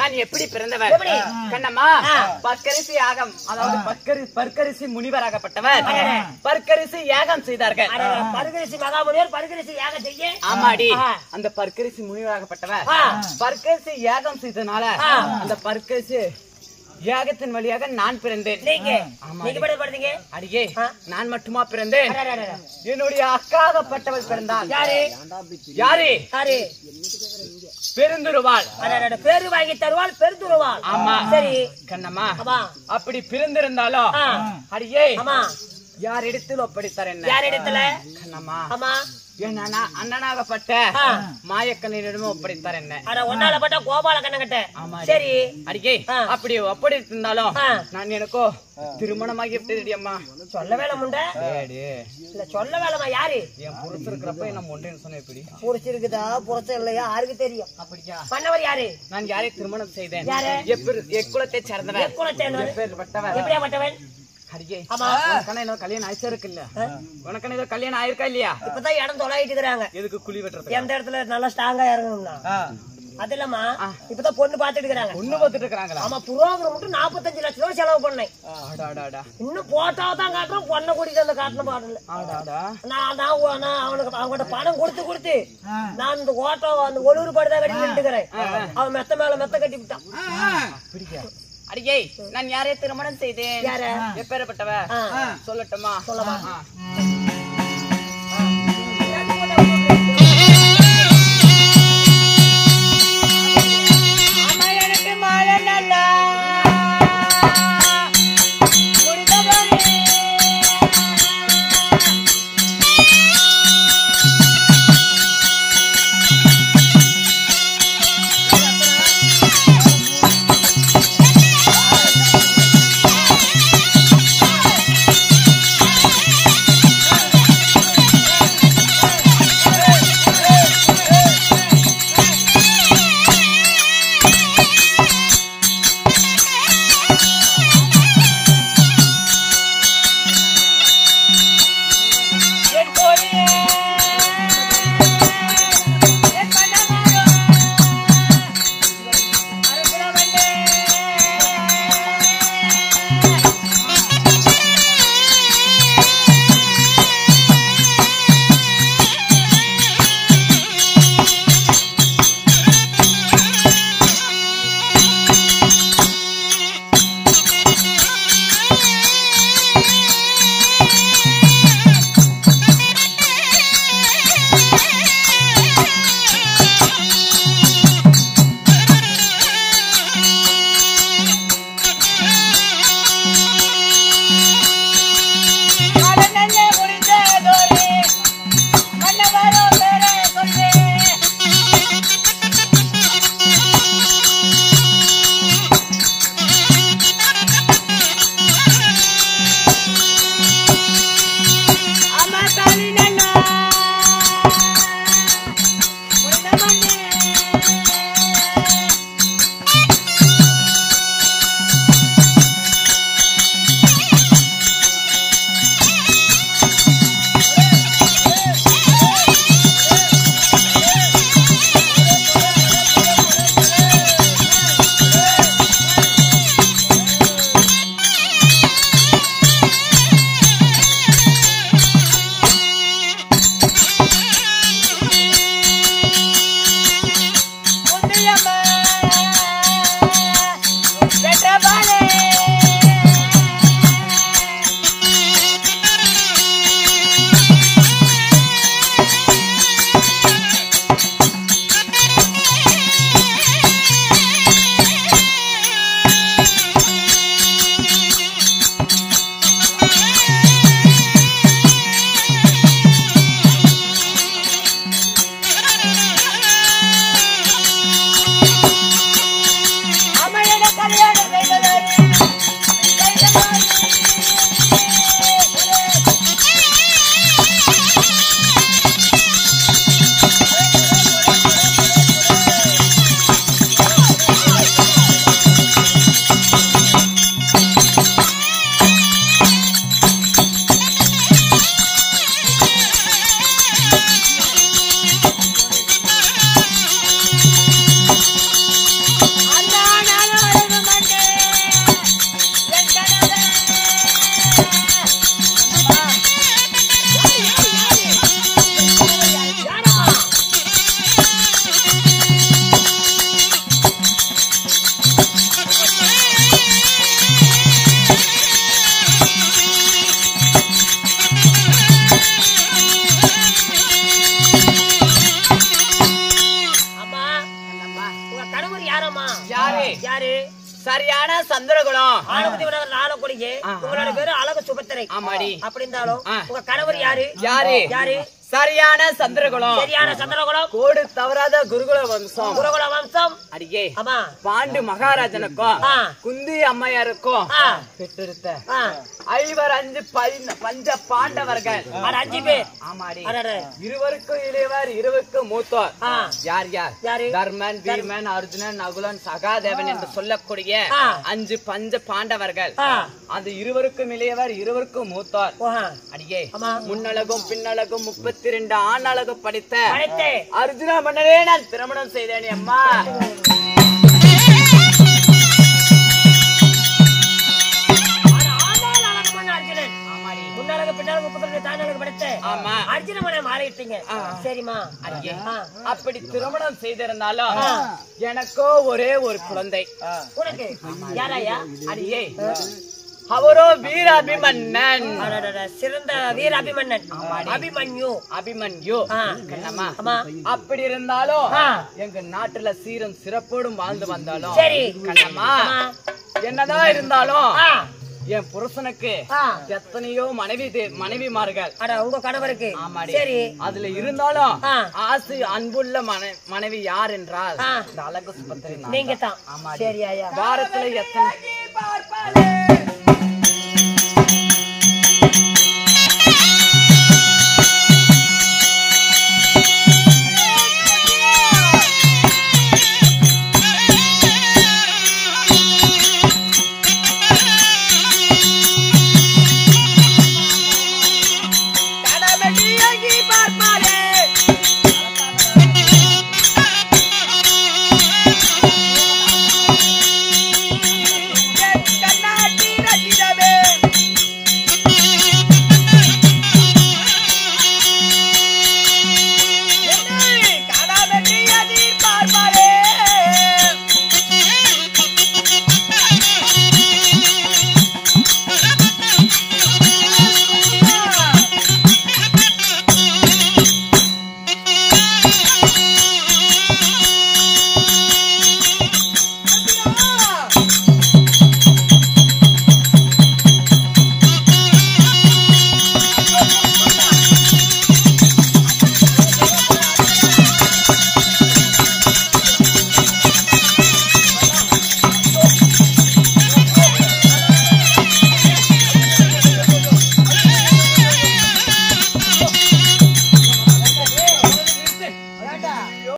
நான் எப்படி பிறந்தவர் கண்ணம்மா? பற்கரிசி யாகம், அதாவது பற்கரிசி முனிவராகப்பட்டவர் பற்கரிசி யாகம் செய்தார்கள். பற்கரிசி மகாமுனிவர் பற்கரிசி யாகம் செய்ய, ஆமாடி, அந்த பற்கரிசி முனிவராகப்பட்டவர் பற்கரிசி யாகம் செய்தனால அந்த பற்கரிசி யாகத்தின் வழியாக நான் பிறந்தேன். அடியே, நான் மட்டுமா பிறந்தேன்? என்னுடைய அக்காகப்பட்டவள் பிறந்தாள். யாரு? பெருந்துருவாள். பேரு வாங்கி தருவாள் பெருந்துருவாள். ஆமா சரி கண்ணம்மா, அப்படி பிறந்திருந்தாலும் அடியே யார் இடத்தில் ஒப்படைத்தார்? என்ன யார் இடத்துல கண்ணம்மா? ஆமா, அண்ணனாகப்பட்ட மாயக்கண்ணிடம் ஒப்படைத்தார். என்ன ஒன்னாலப்பட்ட கோபால கண்ணகிட்ட. சரி அடிக்கே, அப்படி ஒப்படைத்திருந்தாலும் நான் எனக்கோ திருமணமாகி விட்டது. அம்மா சொல்ல வேலை முண்டை இல்ல, சொல்ல வேலைமா? யாரு? என் புருஷ இருக்கிறப்ப என்ன முண்டேன்னு சொன்ன எப்படி? புரிச்சிருக்குதா புருஷம் இல்லையா யாருக்கு தெரியும்? அப்படியா? பண்ணவர் யாரு? நான் யாரை திருமணம் செய்தேன்? யாரு? எக்குலத்தை சேர்ந்தவன். எப்படியாப்பட்டவன்? கல்யாணம் ஆயிடுச்சா இருக்குல்ல? உனக்கு ஏதோ கல்யாணம் ஆயிருக்கா இல்லையா? இப்பதான் இடம் தொலைட்டு இருக்கிறாங்க. எதுக்கு குழி வெட்டுறது? எந்த இடத்துல நல்லா ஸ்ட்ராங்கா இறங்கணும்னா அது இல்லம்மா, இப்பதான் பொண்ணு பாத்துட்டு இருக்காங்க. பொண்ணு பாத்துட்டு இருக்காங்களா? ஆமா, புரோகிராம் மட்டும் 45 லட்சம் ரூபாய் செலவு பண்ணேன். இன்னும் போட்டாதான் காட்டுறோம், பொண்ணை கூட்டிட்டு வந்து காட்டணும் பாடல. நான் அவனுக்கு அவங்ககிட்ட பணம் கொடுத்து நான் இந்த ஓட்டோ அந்த ஒழுங்கு படுதான் கட்டி விட்டுக்கிறேன். அவன் மெத்த மேல மெத்த கட்டி விட்டான். அடியே, நான் யாரையும் திருமணம் செய்தேன். யார? எப்பேறப்பட்டவ சொல்லட்டுமா? சொல்லமா. சரியான சந்திரகுலம். ஆலங்குடி விநாயகர் ஆலங்குடியே. உங்களோட பேரு அழகு சுபத்திரை. ஆமாடி. அப்படி இருந்தாலும் உங்க கணவர் யாரு? யாரு? சரியான சந்திரகுலம். சரியான சந்திரகுலம். கோடு தவறாத குருகுல வம்சம். குருகுல வம்சம். அடியே ஆமா. பாண்டு மகாராஜனுக்கும் குந்தி அம்மையாருக்கும் பெற்றெடுத்த 5 பஞ்ச பாண்டவர்கள். 5 பேர். ஆமாடி. இருவருக்கும் இளையவர், இருவருக்கும் மூத்தோர். யார்? தர்மன், வீமன், அர்ஜுனன், நகுலன், சகாதேவன் என்று சொல்லக்கூடிய 5 பஞ்ச பாண்டவர்கள். அந்த இருவருக்கும் இளையவர், இருவருக்கும் மூத்தோர். அடியே முன்னழகும் பின்னழகும் 32 ஆண் அழகு படித்த அர்ஜுன மன்னரே நான் திருமணம் செய்தேன் அம்மா. அப்படி திருமணம் செய்திருந்தாலும் எனக்கோ ஒரே ஒரு குழந்தை. அடியே அவரோ வீராபிமன்னன். சிறந்த வீராபிமன்னன். அபிமன்யு. அப்படி இருந்தாலும் எங்க நாட்டுல சீரும் சிறப்போடும் வாழ்ந்து வந்தாலும் கண்ணம்மா என்னதான் இருந்தாலும் என் புருஷனுக்கு எத்தனையோ மனைவிமார்கள். உங்க கணவருக்கு? சரி. அதுல இருந்தாலும் ஆசை அன்புள்ள மனைவி யார் என்றால் இந்த அழகு சுபத்திரை நீங்க தான். சரி ஐயா. வாரத்துல எத்தனை